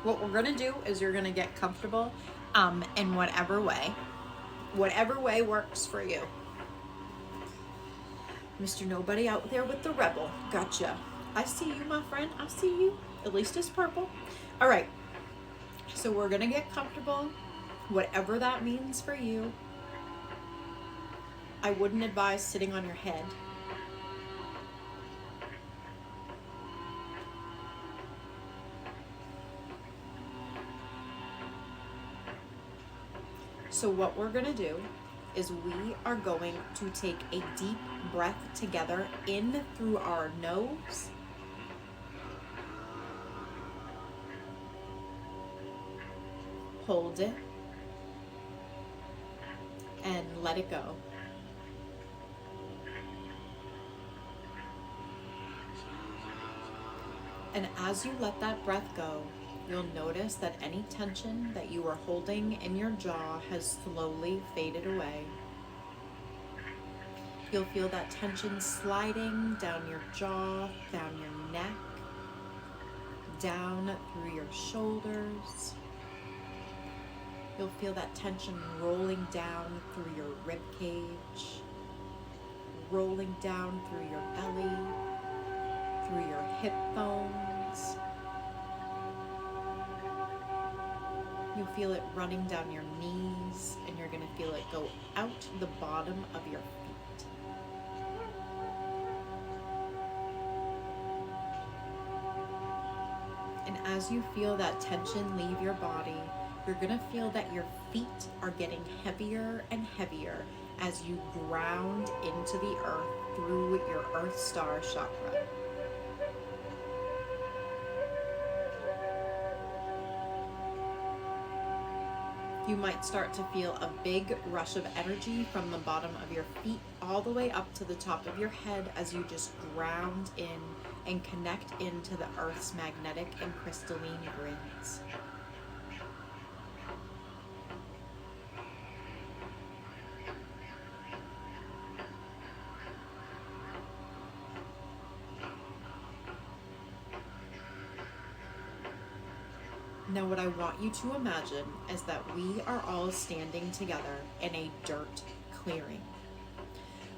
What we're gonna do is you're gonna get comfortable in whatever way works for you. Mr. Nobody out there with the rebel. Gotcha. I see you, my friend. I see you. At least it's purple. All right. So we're going to get comfortable, whatever that means for you. I wouldn't advise sitting on your head. So what we're going to do is we are going to take a deep breath together in through our nose. Hold it. And let it go. And as you let that breath go, you'll notice that any tension that you were holding in your jaw has slowly faded away. You'll feel that tension sliding down your jaw, down your neck, down through your shoulders. You'll feel that tension rolling down through your rib cage, rolling down through your belly, through your hip bones. You'll feel it running down your knees, and you're going to feel it go out the bottom of your feet. And as you feel that tension leave your body, you're going to feel that your feet are getting heavier and heavier as you ground into the earth through your Earth Star chakra. You might start to feel a big rush of energy from the bottom of your feet all the way up to the top of your head as you just ground in and connect into the Earth's magnetic and crystalline grids. Now what I want you to imagine is that we are all standing together in a dirt clearing.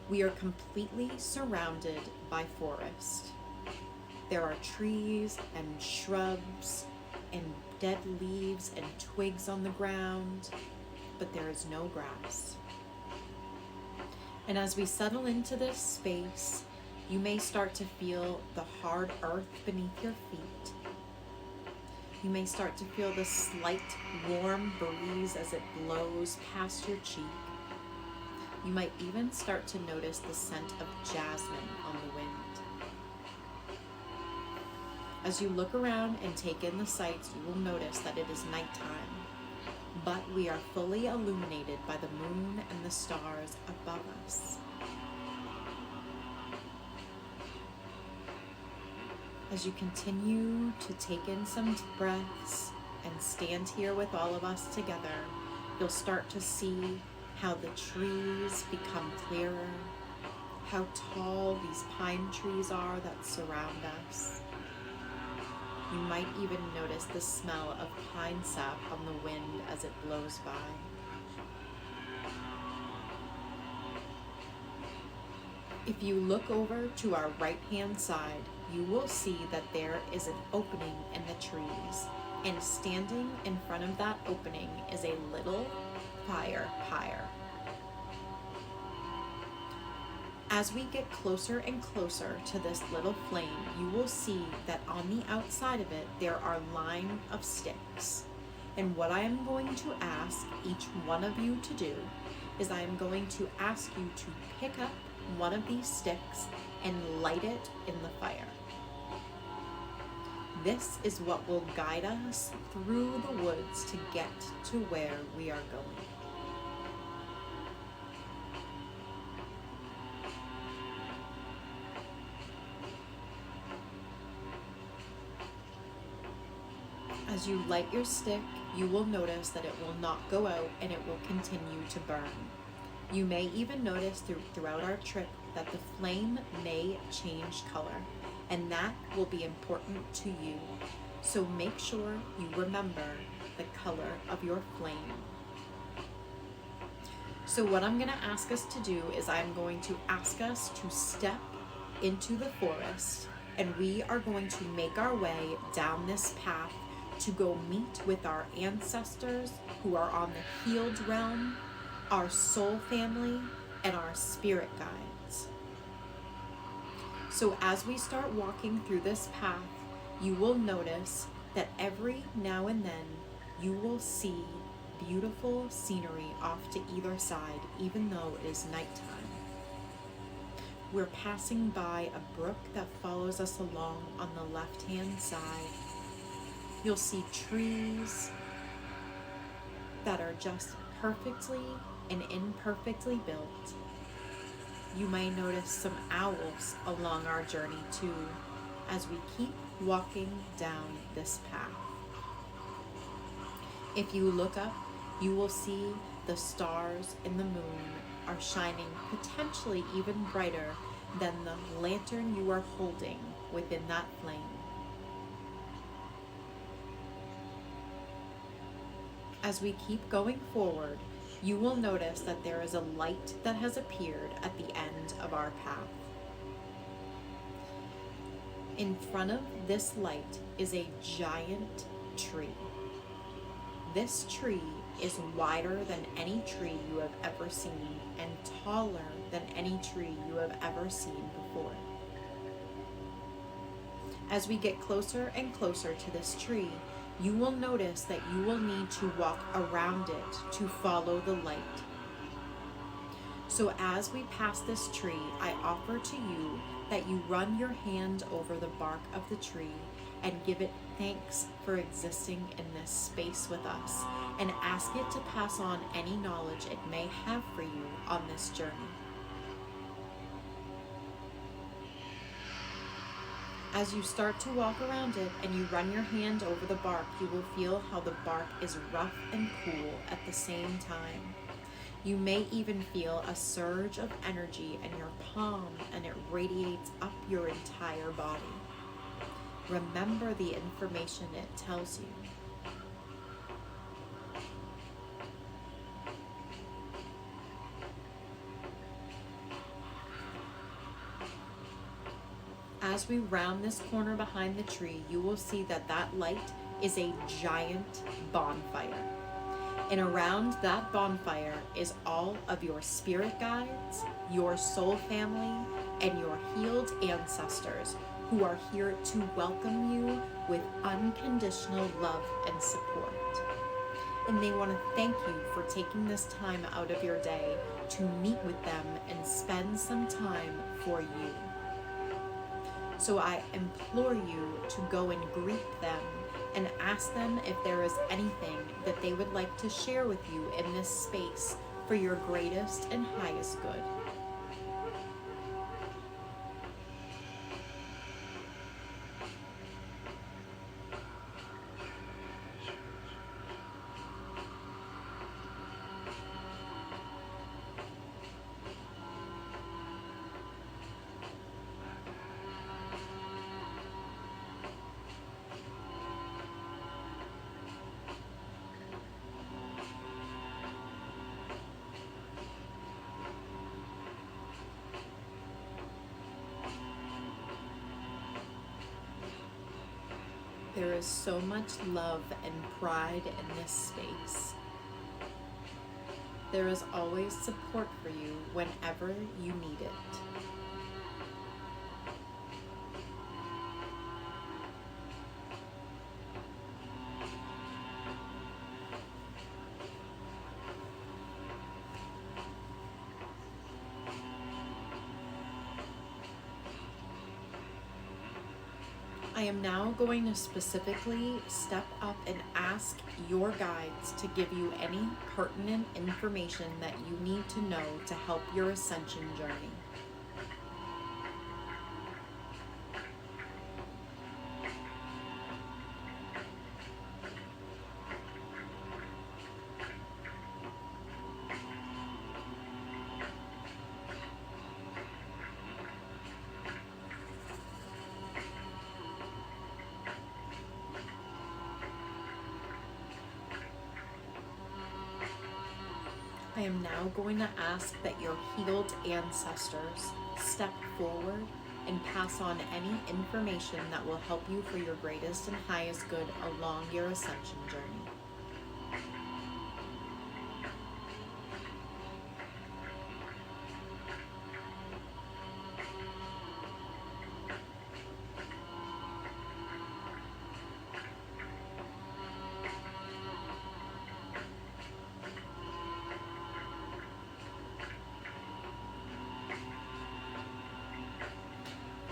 We are completely surrounded by forest. There are trees and shrubs and dead leaves and twigs on the ground, but there is no grass. And as we settle into this space, you may start to feel the hard earth beneath your feet. You may start to feel the slight warm breeze as it blows past your cheek. You might even start to notice the scent of jasmine on the wind. As you look around and take in the sights, you will notice that it is nighttime, but we are fully illuminated by the moon and the stars above us. As you continue to take in some breaths and stand here with all of us together, you'll start to see how the trees become clearer, how tall these pine trees are that surround us. You might even notice the smell of pine sap on the wind as it blows by. If you look over to our right-hand side, you will see that there is an opening in the trees, and standing in front of that opening is a little fire pyre. As we get closer and closer to this little flame, you will see that on the outside of it there are a line of sticks. And what I am going to ask each one of you to do is I am going to ask you to pick up one of these sticks and light it in the fire. This is what will guide us through the woods to get to where we are going. As you light your stick, you will notice that it will not go out and it will continue to burn. You may even notice throughout our trip that the flame may change color, and that will be important to you. So make sure you remember the color of your flame. So what I'm going to ask us to do is I'm going to ask us to step into the forest, and we are going to make our way down this path to go meet with our ancestors who are on the healed realm, our soul family, and our spirit guides. So as we start walking through this path, you will notice that every now and then you will see beautiful scenery off to either side, even though it is nighttime. We're passing by a brook that follows us along on the left-hand side. You'll see trees that are just perfectly and imperfectly built. You may notice some owls along our journey too, as we keep walking down this path. If you look up, you will see the stars and the moon are shining potentially even brighter than the lantern you are holding within that flame. As we keep going forward, you will notice that there is a light that has appeared at the end of our path. In front of this light is a giant tree. This tree is wider than any tree you have ever seen and taller than any tree you have ever seen before. As we get closer and closer to this tree, you will notice that you will need to walk around it to follow the light. So as we pass this tree, I offer to you that you run your hand over the bark of the tree and give it thanks for existing in this space with us, and ask it to pass on any knowledge it may have for you on this journey. As you start to walk around it and you run your hand over the bark, you will feel how the bark is rough and cool at the same time. You may even feel a surge of energy in your palm, and it radiates up your entire body. Remember the information it tells you. As we round this corner behind the tree, you will see that that light is a giant bonfire. And around that bonfire is all of your spirit guides, your soul family, and your healed ancestors who are here to welcome you with unconditional love and support. And they want to thank you for taking this time out of your day to meet with them and spend some time for you. So I implore you to go and greet them and ask them if there is anything that they would like to share with you in this space for your greatest and highest good. There is so much love and pride in this space. There is always support for you whenever you need it. I am now going to specifically step up and ask your guides to give you any pertinent information that you need to know to help your ascension journey. I am now going to ask that your healed ancestors step forward and pass on any information that will help you for your greatest and highest good along your ascension journey.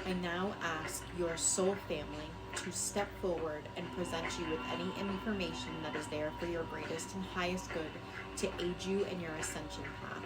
I now ask your soul family to step forward and present you with any information that is there for your greatest and highest good to aid you in your ascension path.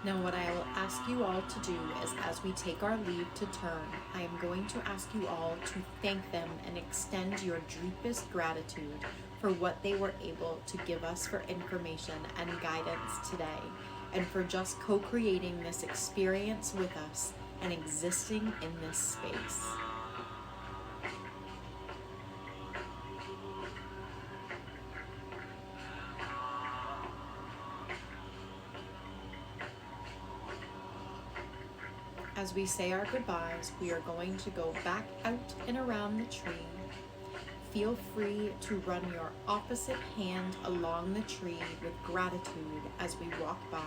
Now what I will ask you all to do is, as we take our leave to turn, I am going to ask you all to thank them and extend your deepest gratitude for what they were able to give us for information and guidance today, and for just co-creating this experience with us and existing in this space. As we say our goodbyes, we are going to go back out and around the tree. Feel free to run your opposite hand along the tree with gratitude as we walk by.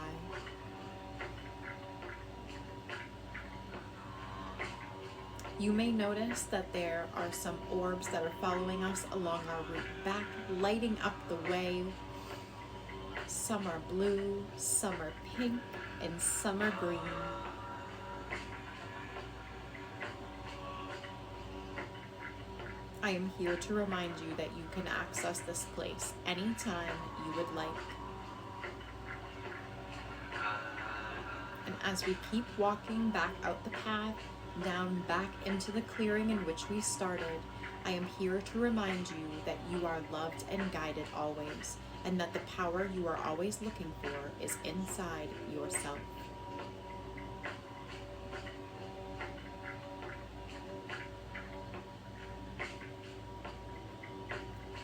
You may notice that there are some orbs that are following us along our route back, lighting up the way. Some are blue, some are pink, and some are green. I am here to remind you that you can access this place anytime you would like. And as we keep walking back out the path, down back into the clearing in which we started, I am here to remind you that you are loved and guided always, and that the power you are always looking for is inside yourself.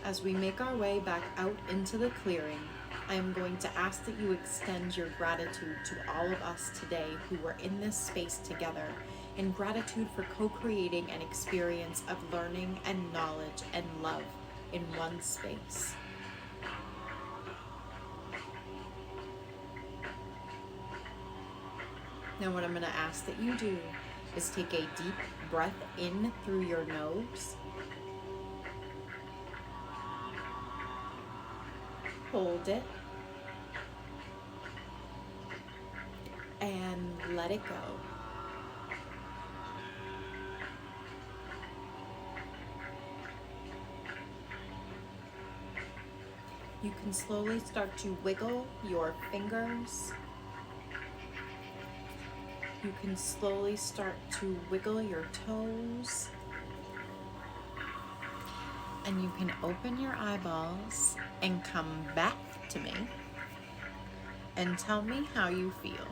As we make our way back out into the clearing, I am going to ask that you extend your gratitude to all of us today who were in this space together, in gratitude for co-creating an experience of learning and knowledge and love in one space. Now what I'm going to ask that you do is take a deep breath in through your nose. Hold it and let it go. You can slowly start to wiggle your fingers. You can slowly start to wiggle your toes. And you can open your eyeballs and come back to me and tell me how you feel.